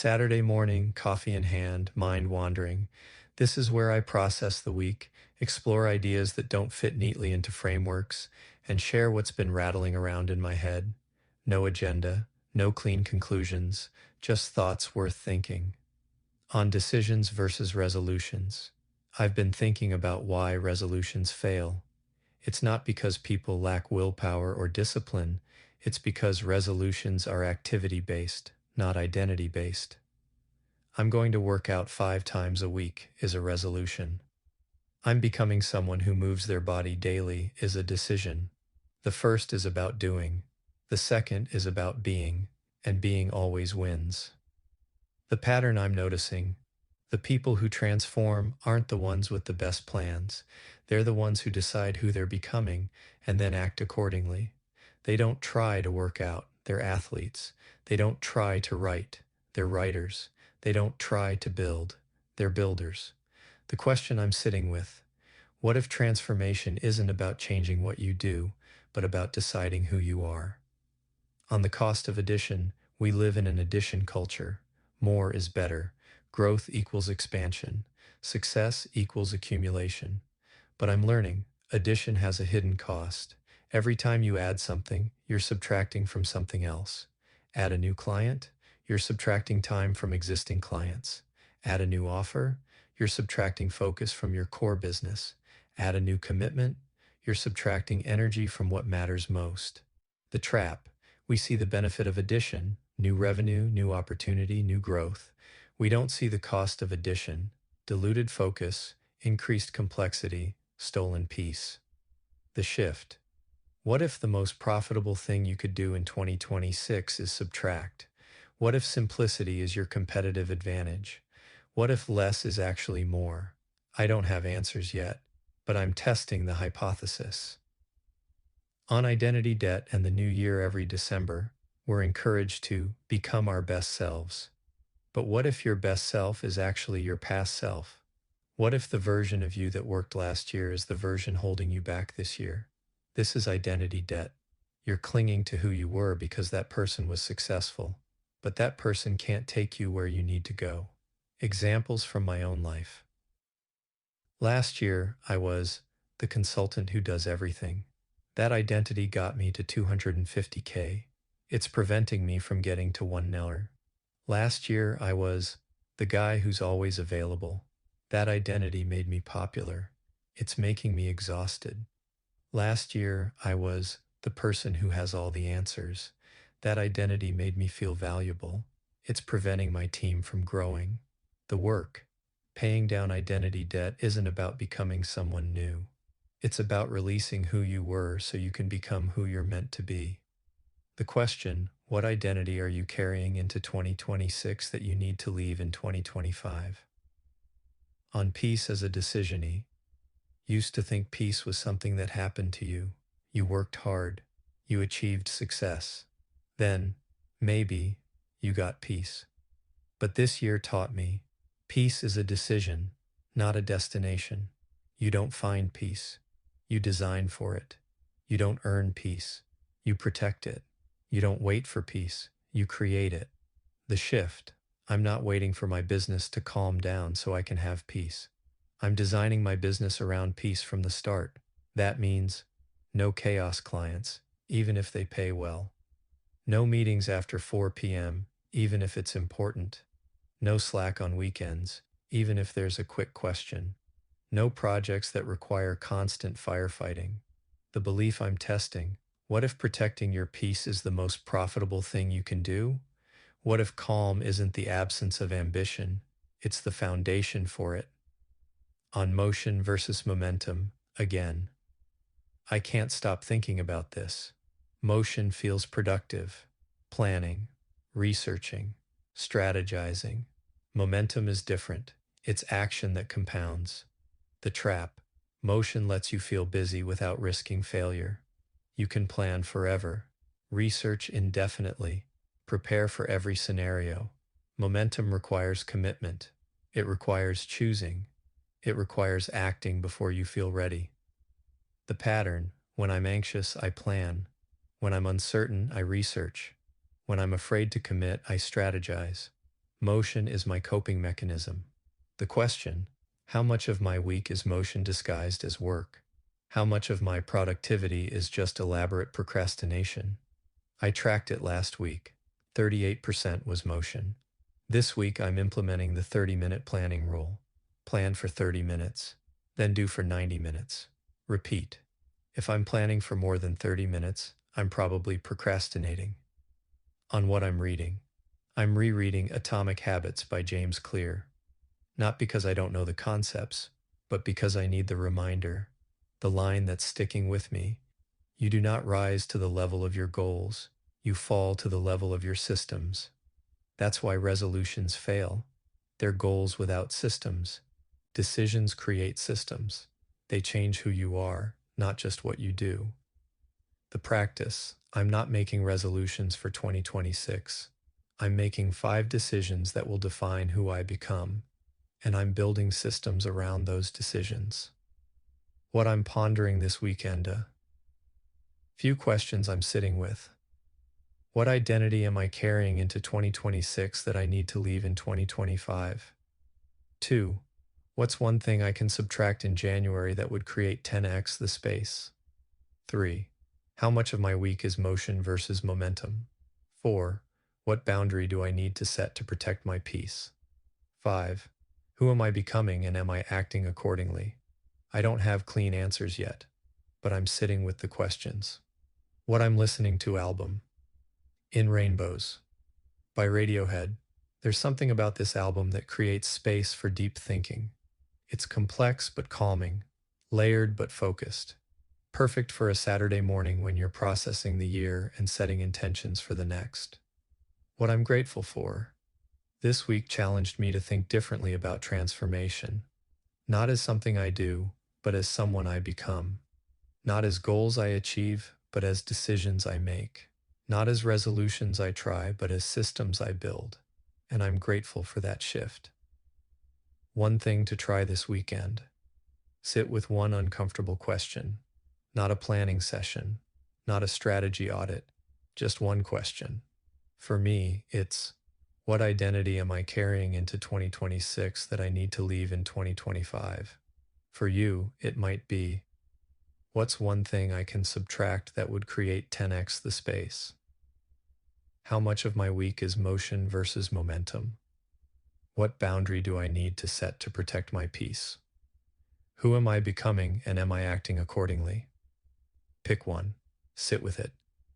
Saturday morning, coffee in hand, mind wandering. This is where I process the week, explore ideas that don't fit neatly into frameworks, and share what's been rattling around in my head. No agenda, no clean conclusions, just thoughts worth thinking. On decisions versus resolutions. I've been thinking about why resolutions fail. It's not because people lack willpower or discipline, it's because resolutions are activity based, not identity based. I'm going to work out 5 times a week is a resolution. I'm becoming someone who moves their body daily is a decision. The first is about doing. The second is about being, and being always wins. The pattern I'm noticing: the people who transform aren't the ones with the best plans. They're the ones who decide who they're becoming and then act accordingly. They don't try to work out, they're athletes. They don't try to write, they're writers. They don't try to build, they're builders. The question I'm sitting with: what if transformation isn't about changing what you do, but about deciding who you are? On the cost of addition, we live in an addition culture. More is better. Growth equals expansion. Success equals accumulation. But I'm learning, addition has a hidden cost. Every time you add something, you're subtracting from something else. Add a new client, you're subtracting time from existing clients. Add a new offer, you're subtracting focus from your core business. Add a new commitment, you're subtracting energy from what matters most. The trap: we see the benefit of addition, new revenue, new opportunity, new growth. We don't see the cost of addition: diluted focus, increased complexity, stolen peace. The shift: what if the most profitable thing you could do in 2026 is subtract? What if simplicity is your competitive advantage? What if less is actually more? I don't have answers yet, but I'm testing the hypothesis. On identity debt and the new year every December, we're encouraged to become our best selves. But what if your best self is actually your past self? What if the version of you that worked last year is the version holding you back this year? This is identity debt. You're clinging to who you were because that person was successful, but that person can't take you where you need to go. Examples from my own life. Last year, I was the consultant who does everything. That identity got me to 250K. It's preventing me from getting to 1 mil. Last year, I was the guy who's always available. That identity made me popular. It's making me exhausted. Last year, I was the person who has all the answers. That identity made me feel valuable. It's preventing my team from growing. The work, paying down identity debt, isn't about becoming someone new. It's about releasing who you were so you can become who you're meant to be. The question: what identity are you carrying into 2026 that you need to leave in 2025? On peace as a decision. Used to think peace was something that happened to you. You worked hard. You achieved success. Then, maybe, you got peace. But this year taught me, peace is a decision, not a destination. You don't find peace. You design for it. You don't earn peace. You protect it. You don't wait for peace. You create it. The shift: I'm not waiting for my business to calm down so I can have peace. I'm designing my business around peace from the start. That means no chaos clients, even if they pay well. No meetings after 4 p.m., even if it's important. No Slack on weekends, even if there's a quick question. No projects that require constant firefighting. The belief I'm testing: what if protecting your peace is the most profitable thing you can do? What if calm isn't the absence of ambition, it's the foundation for it? On motion versus momentum, again. I can't stop thinking about this. Motion feels productive. Planning, researching, strategizing. Momentum is different. It's action that compounds. The trap: motion lets you feel busy without risking failure. You can plan forever, research indefinitely, prepare for every scenario. Momentum requires commitment. It requires choosing. It requires acting before you feel ready. The pattern: when I'm anxious, I plan. When I'm uncertain, I research. When I'm afraid to commit, I strategize. Motion is my coping mechanism. The question, how much of my week is motion disguised as work? How much of my productivity is just elaborate procrastination? I tracked it last week. 38% was motion. This week I'm implementing the 30-minute planning rule. Plan for 30 minutes, then do for 90 minutes. Repeat. If I'm planning for more than 30 minutes, I'm probably procrastinating. On what I'm reading. I'm rereading Atomic Habits by James Clear. Not because I don't know the concepts, but because I need the reminder. The line that's sticking with me. You do not rise to the level of your goals. You fall to the level of your systems. That's why resolutions fail. They're goals without systems. Decisions create systems. They change who you are, not just what you do. The practice. I'm not making resolutions for 2026. I'm making 5 decisions that will define who I become, and I'm building systems around those decisions. What I'm pondering this weekend. Few questions I'm sitting with. What identity am I carrying into 2026 that I need to leave in 2025? 2. What's one thing I can subtract in January that would create 10x the space? 3. How much of my week is motion versus momentum? 4. What boundary do I need to set to protect my peace? 5. Who am I becoming and am I acting accordingly? I don't have clean answers yet, but I'm sitting with the questions. What I'm listening to album. In Rainbows by Radiohead. There's something about this album that creates space for deep thinking. It's complex but calming, layered but focused. Perfect for a Saturday morning when you're processing the year and setting intentions for the next. What I'm grateful for. This week challenged me to think differently about transformation. Not as something I do, but as someone I become. Not as goals I achieve, but as decisions I make. Not as resolutions I try, but as systems I build. And I'm grateful for that shift. One thing to try this weekend. Sit with one uncomfortable question. Not a planning session. Not a strategy audit. Just one question. For me, it's, what identity am I carrying into 2026 that I need to leave in 2025? For you, it might be, what's one thing I can subtract that would create 10x the space? How much of my week is motion versus momentum? What boundary do I need to set to protect my peace? Who am I becoming and am I acting accordingly? Pick one. Sit with it.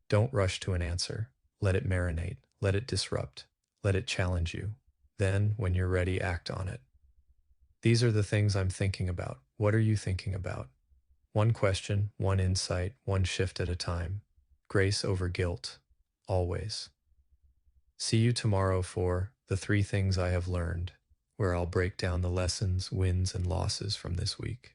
Don't rush to an answer. Let it marinate. Let it disrupt. Let it challenge you. Then, when you're ready, act on it. These are the things I'm thinking about. What are you thinking about? One question, one insight, one shift at a time. Grace over guilt. Always. See you tomorrow for The 3 Things I Have Learned, where I'll break down the lessons, wins, and losses from this week.